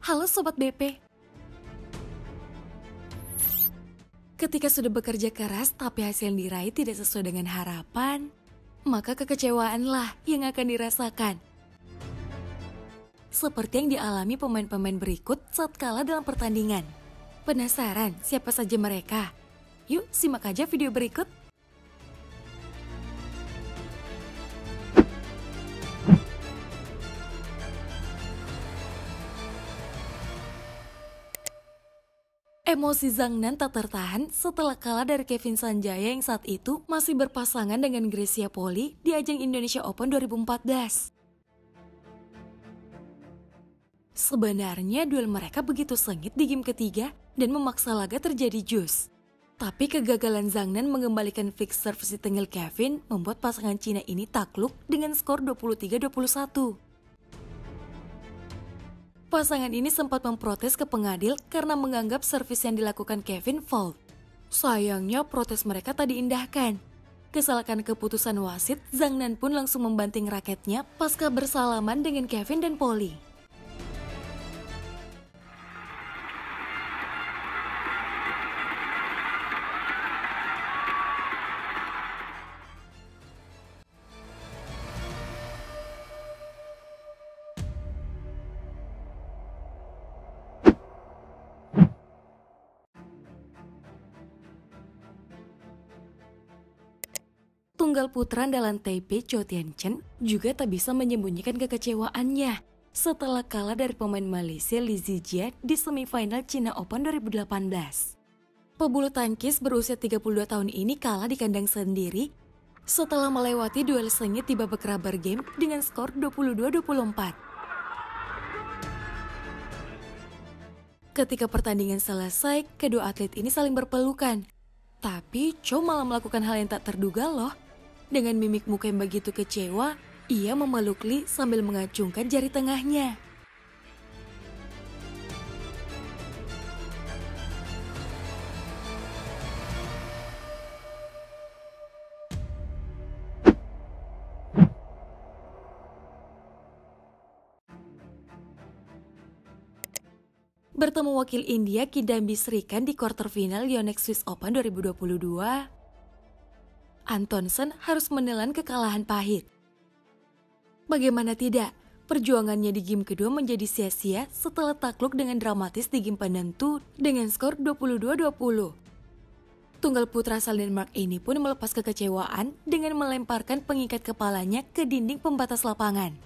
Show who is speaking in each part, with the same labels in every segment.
Speaker 1: Halo Sobat BP. Ketika sudah bekerja keras tapi hasil yang diraih tidak sesuai dengan harapan, maka kekecewaanlah yang akan dirasakan. Seperti yang dialami pemain-pemain berikut saat kalah dalam pertandingan. Penasaran siapa saja mereka? Yuk simak aja video berikut. Emosi Zhang Nan tak tertahan setelah kalah dari Kevin Sanjaya yang saat itu masih berpasangan dengan Grecia Poli di ajang Indonesia Open 2014. Sebenarnya duel mereka begitu sengit di game ketiga dan memaksa laga terjadi jus. Tapi kegagalan Zhang Nan mengembalikan fix serve si tengil Kevin membuat pasangan Cina ini takluk dengan skor 23-21. Pasangan ini sempat memprotes ke pengadil karena menganggap servis yang dilakukan Kevin fault. Sayangnya protes mereka tak diindahkan. Kesalahan keputusan wasit, Zhang Nan pun langsung membanting raketnya pasca bersalaman dengan Kevin dan Poli. Tunggal putra andalan Taipei Chou Tien-chen juga tak bisa menyembunyikan kekecewaannya setelah kalah dari pemain Malaysia Li Zijia di semifinal China Open 2018. Pebulu tangkis berusia 32 tahun ini kalah di kandang sendiri setelah melewati duel sengit di babak rubber game dengan skor 22-24. Ketika pertandingan selesai, kedua atlet ini saling berpelukan. Tapi Chou malah melakukan hal yang tak terduga loh. Dengan mimik muka yang begitu kecewa, ia memeluk Li sambil mengacungkan jari tengahnya. Bertemu wakil India Kidambi Srikanth di quarter final Yonex Swiss Open 2022, Antonsen harus menelan kekalahan pahit. Bagaimana tidak, perjuangannya di game kedua menjadi sia-sia setelah takluk dengan dramatis di game penentu dengan skor 22-20. Tunggal putra asal Denmark ini pun melepas kekecewaan dengan melemparkan pengikat kepalanya ke dinding pembatas lapangan.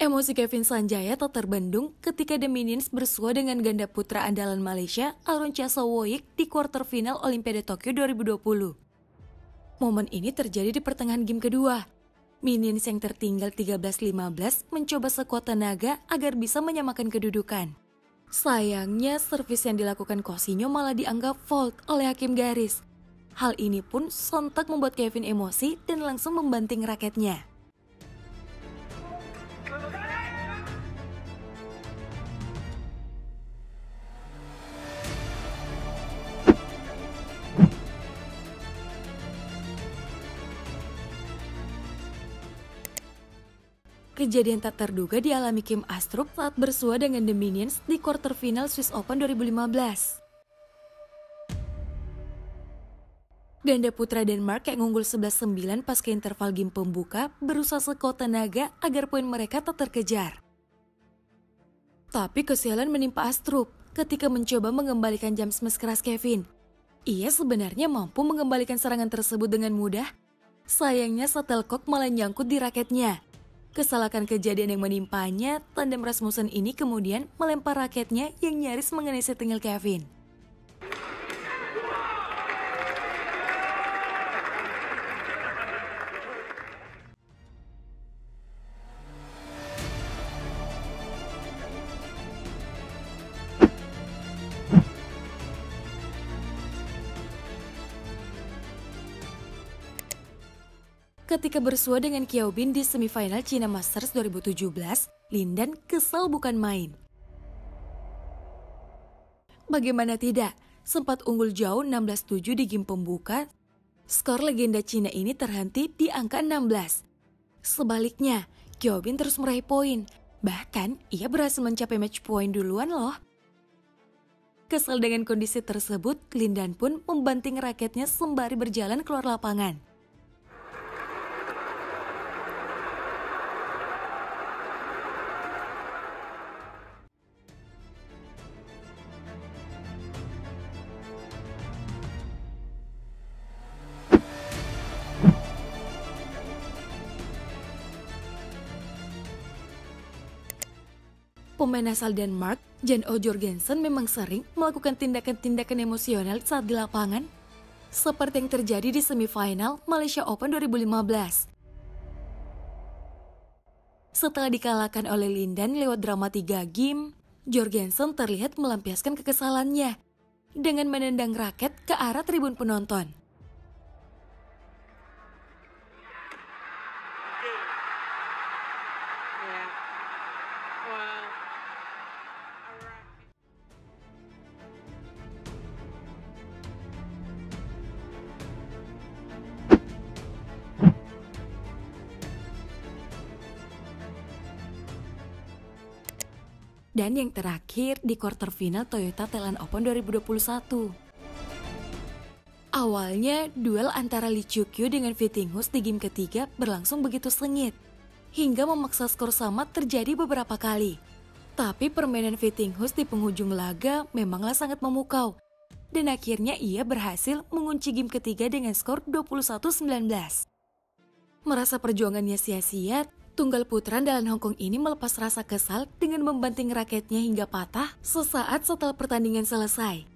Speaker 1: Emosi Kevin Sanjaya tak terbendung ketika The Minions bersua dengan ganda putra andalan Malaysia Aruncha Sowoik di quarter final Olimpiade Tokyo 2020. Momen ini terjadi di pertengahan game kedua. Minions yang tertinggal 13-15 mencoba sekuat tenaga agar bisa menyamakan kedudukan. Sayangnya servis yang dilakukan Cousinho malah dianggap fault oleh hakim garis. Hal ini pun sontak membuat Kevin emosi dan langsung membanting raketnya. Kejadian tak terduga dialami Kim Astrup saat bersua dengan The Minions di quarter final Swiss Open 2015. Ganda putra Denmark yang unggul 11-9 pasca interval game pembuka berusaha sekuat tenaga agar poin mereka tak terkejar. Tapi kesialan menimpa Astrup ketika mencoba mengembalikan jam smash keras Kevin. Ia sebenarnya mampu mengembalikan serangan tersebut dengan mudah. Sayangnya shuttlecock malah nyangkut di raketnya. Kesalahan kejadian yang menimpanya, tandem Rasmussen ini kemudian melempar raketnya yang nyaris mengenai setengah Kevin. Ketika bersua dengan Qiao Bin di semifinal China Masters 2017, Lin Dan kesal bukan main. Bagaimana tidak, sempat unggul jauh 16-7 di game pembuka, skor legenda Cina ini terhenti di angka 16. Sebaliknya, Qiao Bin terus meraih poin, bahkan ia berhasil mencapai match point duluan loh. Kesal dengan kondisi tersebut, Lin Dan pun membanting raketnya sembari berjalan keluar lapangan. Pemain asal Denmark, Jan O Jorgensen memang sering melakukan tindakan-tindakan emosional saat di lapangan, seperti yang terjadi di semifinal Malaysia Open 2015. Setelah dikalahkan oleh Lin Dan lewat drama 3 game, Jorgensen terlihat melampiaskan kekesalannya dengan menendang raket ke arah tribun penonton. Dan yang terakhir di quarter final Toyota Thailand Open 2021. Awalnya, duel antara Lee Choo Kyu dengan Vittinghus di game ketiga berlangsung begitu sengit, hingga memaksa skor sama terjadi beberapa kali. Tapi permainan Vittinghus di penghujung laga memanglah sangat memukau, dan akhirnya ia berhasil mengunci game ketiga dengan skor 21-19. Merasa perjuangannya sia-sia, tunggal putra andalan Hong Kong ini melepas rasa kesal dengan membanting raketnya hingga patah sesaat setelah pertandingan selesai.